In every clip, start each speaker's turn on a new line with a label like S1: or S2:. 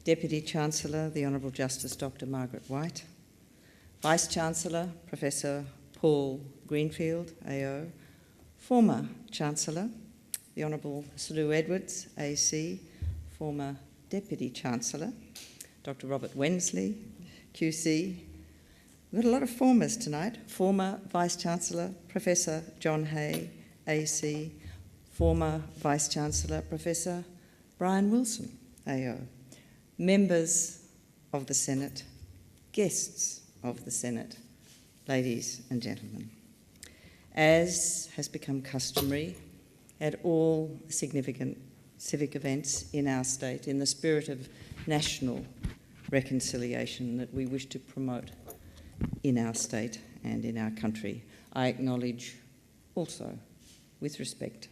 S1: Deputy Chancellor, the Honourable Justice Dr. Margaret White, Vice-Chancellor, Professor Paul Greenfield, AO, former Chancellor, the Honourable Sir Lou Edwards, AC, former Deputy Chancellor, Dr. Robert Wensley, QC. We've got a lot of formers tonight. Former Vice-Chancellor, Professor John Hay, AC, former Vice-Chancellor, Professor Brian Wilson, AO, members of the Senate, guests of the Senate, ladies and gentlemen. As has become customary at all significant civic events in our state, in the spirit of national reconciliation that we wish to promote in our state and in our country, I acknowledge also, with respect,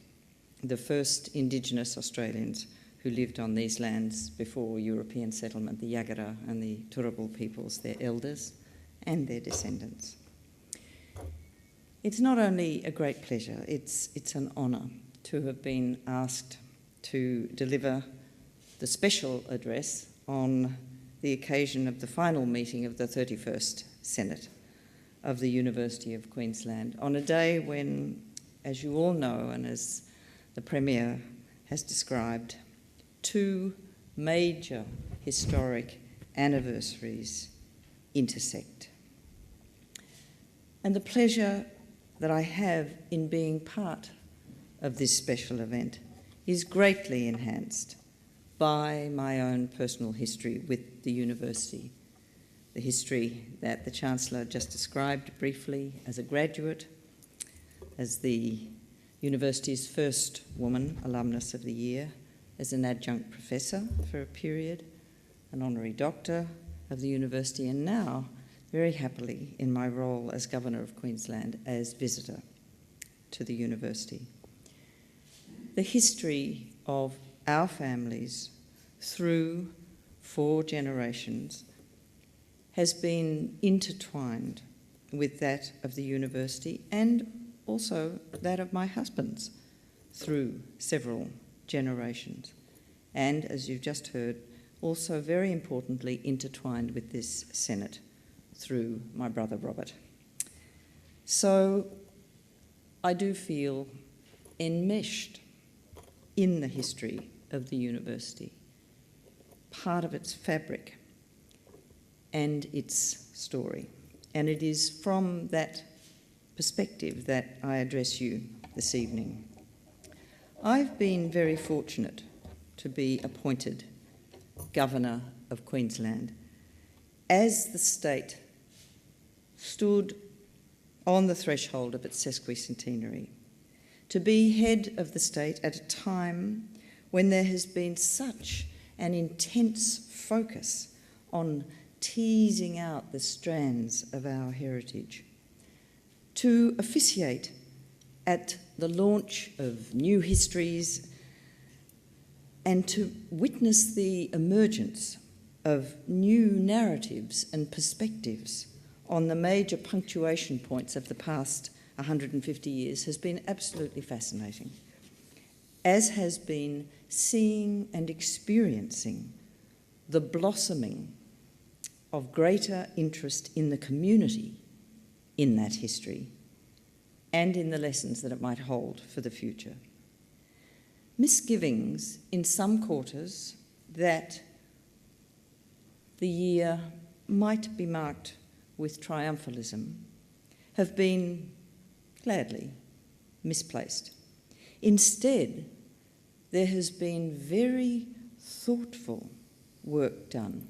S1: the first Indigenous Australians who lived on these lands before European settlement, the Yagara and the Turrbal peoples, their elders and their descendants. It's not only a great pleasure, it's an honour to have been asked to deliver the special address on the occasion of the final meeting of the 31st Senate of the University of Queensland, on a day when, as you all know and as the Premier has described, two major historic anniversaries intersect. And the pleasure that I have in being part of this special event is greatly enhanced by my own personal history with the university, the history that the Chancellor just described briefly as a graduate, as the university's first woman alumnus of the year, as an adjunct professor for a period, an honorary doctor of the university, and now, very happily, in my role as Governor of Queensland as visitor to the university. The history of our families through 4 generations has been intertwined with that of the university and also that of my husband's through several generations. And, as you've just heard, also very importantly intertwined with this Senate through my brother Robert. So I do feel enmeshed in the history of the university, part of its fabric and its story. And it is from that perspective that I address you this evening. I've been very fortunate to be appointed Governor of Queensland as the state stood on the threshold of its sesquicentenary, to be head of the state at a time when there has been such an intense focus on teasing out the strands of our heritage, to officiate at the launch of new histories and to witness the emergence of new narratives and perspectives on the major punctuation points of the past 150 years has been absolutely fascinating, as has been seeing and experiencing the blossoming of greater interest in the community in that history and in the lessons that it might hold for the future. Misgivings in some quarters that the year might be marked with triumphalism have been gladly misplaced. Instead, there has been very thoughtful work done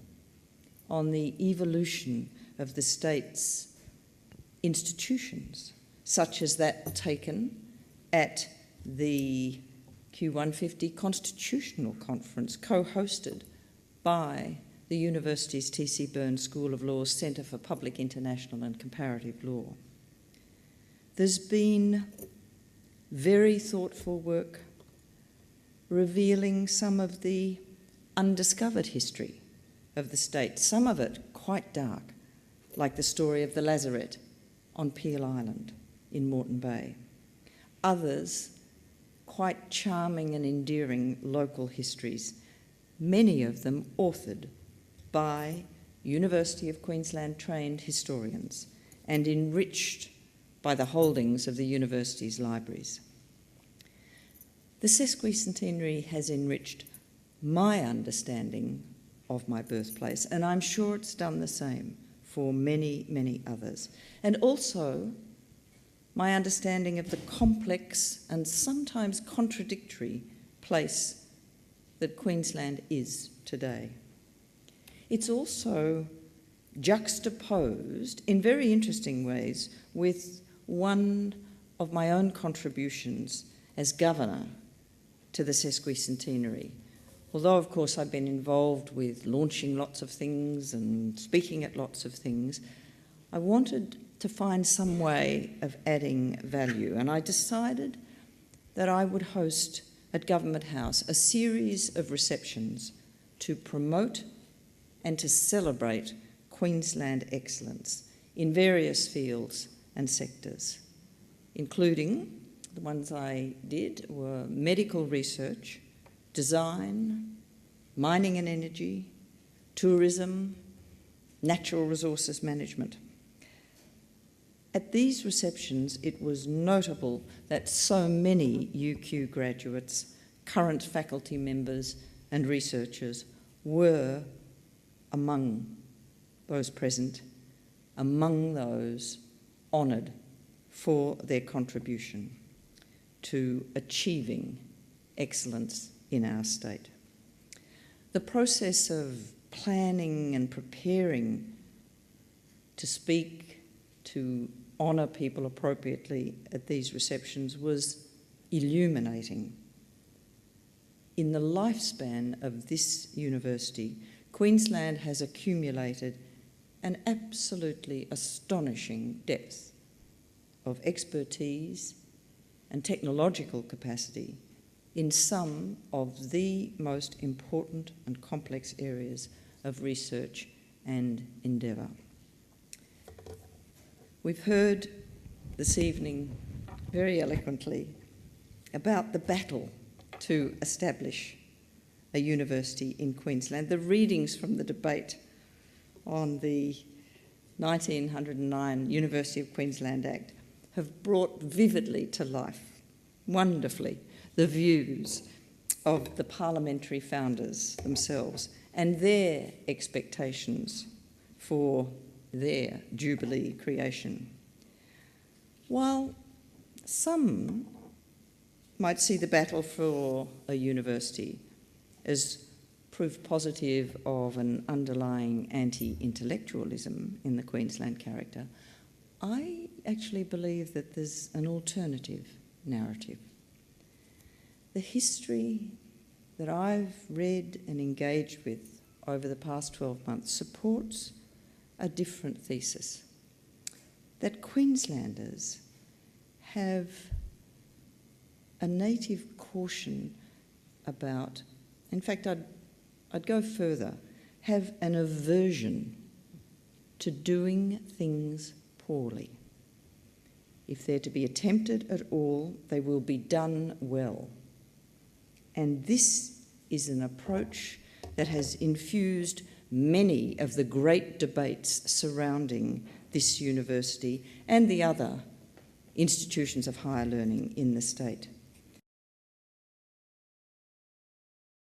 S1: on the evolution of the state's institutions, such as that taken at the Q150 Constitutional Conference, co-hosted by the university's T.C. Burns School of Law's Centre for Public International and Comparative Law. There's been very thoughtful work revealing some of the undiscovered history of the state, some of it quite dark, like the story of the Lazaret on Peel Island in Moreton Bay. Others, quite charming and endearing local histories many of them authored by University of Queensland trained historians and enriched by the holdings of the university's libraries. The sesquicentenary has enriched my understanding of my birthplace, and I'm sure it's done the same for many, many others. And also my understanding of the complex and sometimes contradictory place that Queensland is today. It's also juxtaposed in very interesting ways with one of my own contributions as governor to the sesquicentenary. Although, of course, I've been involved with launching lots of things and speaking at lots of things, I wanted to find some way of adding value, and I decided that I would host at Government House a series of receptions to promote and to celebrate Queensland excellence in various fields and sectors, including the ones I did were medical research, design, mining and energy, tourism, natural resources management. At these receptions, it was notable that so many UQ graduates, current faculty members and researchers were among those present, among those honoured for their contribution to achieving excellence in our state. The process of planning and preparing to speak, to honour people appropriately at these receptions was illuminating. In the lifespan of this university, Queensland has accumulated an absolutely astonishing depth of expertise and technological capacity in some of the most important and complex areas of research and endeavour. We've heard this evening very eloquently about the battle to establish a university in Queensland. The readings from the debate on the 1909 University of Queensland Act have brought vividly to life, wonderfully, the views of the parliamentary founders themselves and their expectations for their Jubilee creation. While some might see the battle for a university as proof positive of an underlying anti-intellectualism in the Queensland character, I actually believe that there's an alternative narrative. The history that I've read and engaged with over the past 12 months supports a different thesis, that Queenslanders have a native caution about, in fact, I'd go further, have an aversion to doing things poorly. If they're to be attempted at all, they will be done well. And this is an approach that has infused many of the great debates surrounding this university and the other institutions of higher learning in the state.